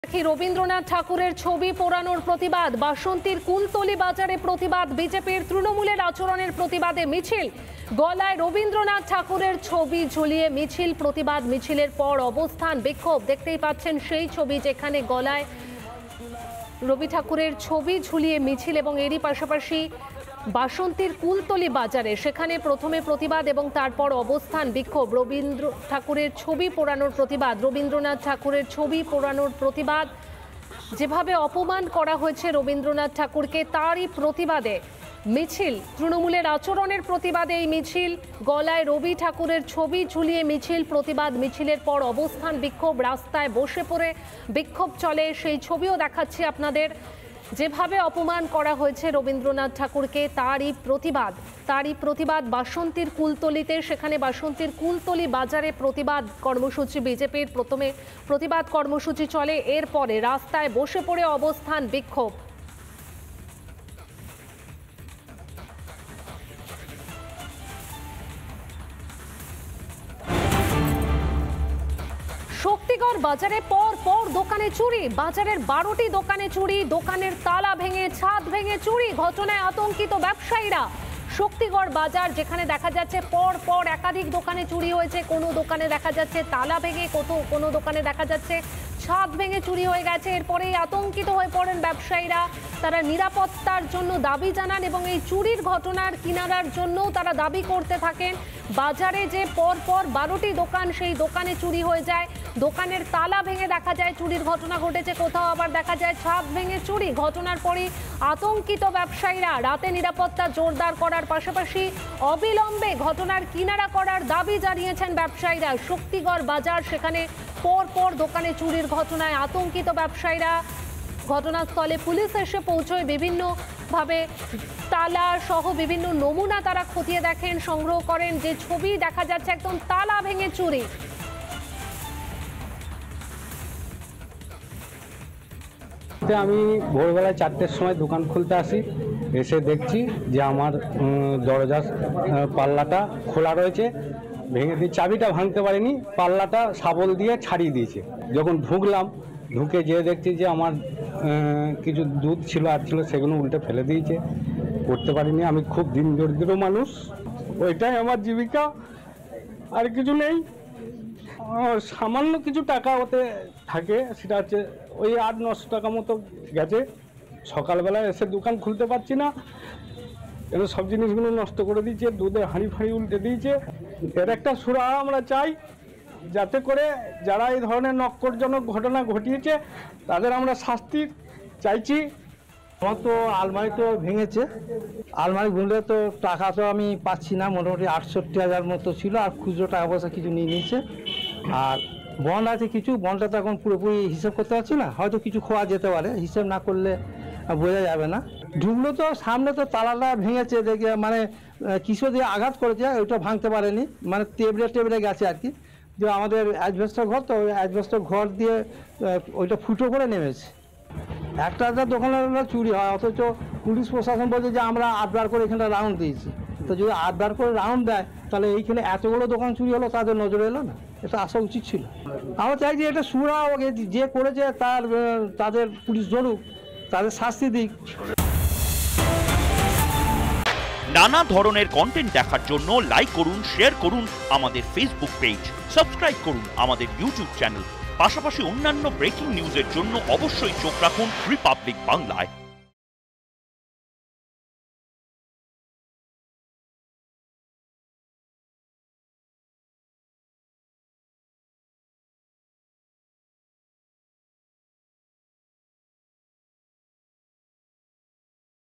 রবীন্দ্রনাথ ঠাকুরের ছবি পোড়ানোর প্রতিবাদ, বাসন্তীর কুলতলি বাজারে প্রতিবাদ, বিজেপির তৃণমূলের আচরণের প্রতিবাদে মিছিল, গলায় রবীন্দ্রনাথ ঠাকুরের ছবি ঝুলিয়ে মিছিল, প্রতিবাদ মিছিলের পর অবস্থান বিক্ষোভ। দেখতেই পাচ্ছেন সেই ছবি, যেখানে গলায় রবি ঠাকুরের ছবি ঝুলিয়ে মিছিল এবং এরই পাশাপাশি বাসন্তীর কুলতলি বাজারে সেখানে প্রথমে প্রতিবাদ এবং তারপর অবস্থান বিক্ষোভ। রবীন্দ্র ঠাকুরের ছবি পোড়ানোর প্রতিবাদ, রবীন্দ্রনাথ ঠাকুরের ছবি পোড়ানোর প্রতিবাদ, যেভাবে অপমান করা হয়েছে রবীন্দ্রনাথ ঠাকুরকে তারই প্রতিবাদে মিছিল, তৃণমূলের আচরণের প্রতিবাদে এই মিছিল, গলায় রবি ঠাকুরের ছবি ঝুলিয়ে মিছিল, প্রতিবাদ মিছিলের পর অবস্থান বিক্ষোভ, রাস্তায় বসে পড়ে বিক্ষোভ চলে। সেই ছবিও দেখাচ্ছি আপনাদের, যেভাবে অপমান করা হয়েছে রবীন্দ্রনাথ ঠাকুরকে তারই প্রতিবাদ বাসন্তীর কুলতলিতে। সেখানে বাসন্তীর কুলতলি বাজারে প্রতিবাদ কর্মসূচি, বিজেপির প্রথমে প্রতিবাদ কর্মসূচি চলে, এরপরে রাস্তায় বসে পড়ে অবস্থান বিক্ষোভ। শক্তিগড় বাজারে পর দোকানে চুরি, বাজারের 12টি দোকানে চুরি, দোকানের তালা ভেঙে ছাদ ভেঙে চুরি, ঘটনায় আতঙ্কিত ব্যবসায়ীরা। শক্তিগড় বাজার, যেখানে দেখা যাচ্ছে পর একাধিক দোকানে চুরি হয়েছে, কোনো দোকানে দেখা যাচ্ছে তালা ভেঙে, কোনো দোকানে দেখা যাচ্ছে ছাদ ভেঙে চুরি হয়ে গেছে। এরপরেই আতঙ্কিত হয়ে পড়েন ব্যবসায়ীরা, তারা নিরাপত্তার জন্য দাবি জানান এবং এই চুরির ঘটনার কিনারার জন্যও তারা দাবি করতে থাকেন। বাজারে যে পর 12টি দোকান, সেই দোকানে চুরি হয়ে যায়, দোকানের তালা ভেঙে দেখা যায় চুরির ঘটনা ঘটেছে, কোথাও আবার দেখা যায় ছাদ ভেঙে চুরি। ঘটনার পরই আতঙ্কিত ব্যবসায়ীরা, রাতে নিরাপত্তা জোরদার করার পাশাপাশি অবিলম্বে ঘটনার কিনারা করার দাবি জানিয়েছেন ব্যবসায়ীরা। শক্তিগড় বাজার, সেখানে পর দোকানে চুরির ঘটনায় আতঙ্কিত ব্যবসায়ীরা। ঘটনাস্থলে পুলিশ এসে পৌঁছয়, বিভিন্নভাবে তালা সহ বিভিন্ন নমুনা তারা খতিয়ে দেখেন, সংগ্রহ করেন। যে ছবি দেখা যাচ্ছে একদম তালা ভেঙে চুরি। আমি ভোরবেলায় 4টের সময় দোকান খুলতে আসি, এসে দেখছি যে আমার দরজার পাল্লাটা খোলা রয়েছে, ভেঙে দিয়ে চাবিটা ভাঙতে পারিনি, পাল্লাটা শাবল দিয়ে ছাড়িয়ে দিয়েছে। যখন ঢুকে যেয়ে দেখছি যে আমার কিছু দুধ ছিল সেগুলো উল্টে ফেলে দিয়েছে, করতে পারিনি। আমি খুব দিন দরিদ্র মানুষ, ওইটাই আমার জীবিকা, আর কিছু নেই। সামান্য কিছু টাকা ওতে থাকে, সেটা হচ্ছে ওই 800-900 টাকা মতো গেছে। সকালবেলায় এসে দোকান খুলতে পারছি না, এর সব জিনিসগুলো নষ্ট করে দিয়েছে, দুধের হাঁড়ি ফাঁড়ি উল্টে দিয়েছে। এর একটা সুরাহা আমরা চাই, যাতে করে যারা এই ধরনের নক্করজনক ঘটনা ঘটিয়েছে তাদের আমরা শাস্তি চাইছি। আমার তো আলমারি তো ভেঙেছে, আলমারি ভেঙে তো টাকা তো আমি পাচ্ছি না, মোটামুটি 68,000 মতো ছিল, আর খুচরো টাকা পয়সা কিছু নিয়ে নিয়েছে। আর বন্ড আছে কিছু, বন্ডটা তো এখন পুরোপুরি হিসেব করতে পারছি না, হয়তো কিছু খোয়া যেতে পারে, হিসেব না করলে বোঝা যাবে না। ঢুকলো তো সামনে তো তালাটা ভেঙেছে, দেখে মানে কিছু দিয়ে আঘাত করেছে, ওইটা ভাঙতে পারেনি, মানে টেবলে গেছে আর কি। যে আমাদের অ্যাজবেস্টার ঘর, তো ওই অ্যাজবেস্টার ঘর দিয়ে ওইটা ফুটো করে নেমেছে। একটা দোকানের চুরি হয়, অথচ পুলিশ প্রশাসন বলছে যে আমরা 8বার করে এখানে রাউন্ড দিয়েছি। তো যদি 8বার করে রাউন্ড দেয়, তাহলে এইখানে এতগুলো দোকান চুরি হলো, তাদের নজরে এলো না, এটা আসা উচিত ছিল। আমরা চাই যে এটা সুরাহা, যে করেছে তাদের পুলিশ ধরুক, তাদের শাস্তি দিক। নানা ধরনের কন্টেন্ট দেখার জন্য লাইক করুন, শেয়ার করুন আমাদের ফেসবুক পেজ, সাবস্ক্রাইব করুন আমাদের ইউটিউব চ্যানেল। পাশাপাশি অন্যান্য ব্রেকিং নিউজের জন্য অবশ্যই চোখ রাখুন রিপাবলিক বাংলায়।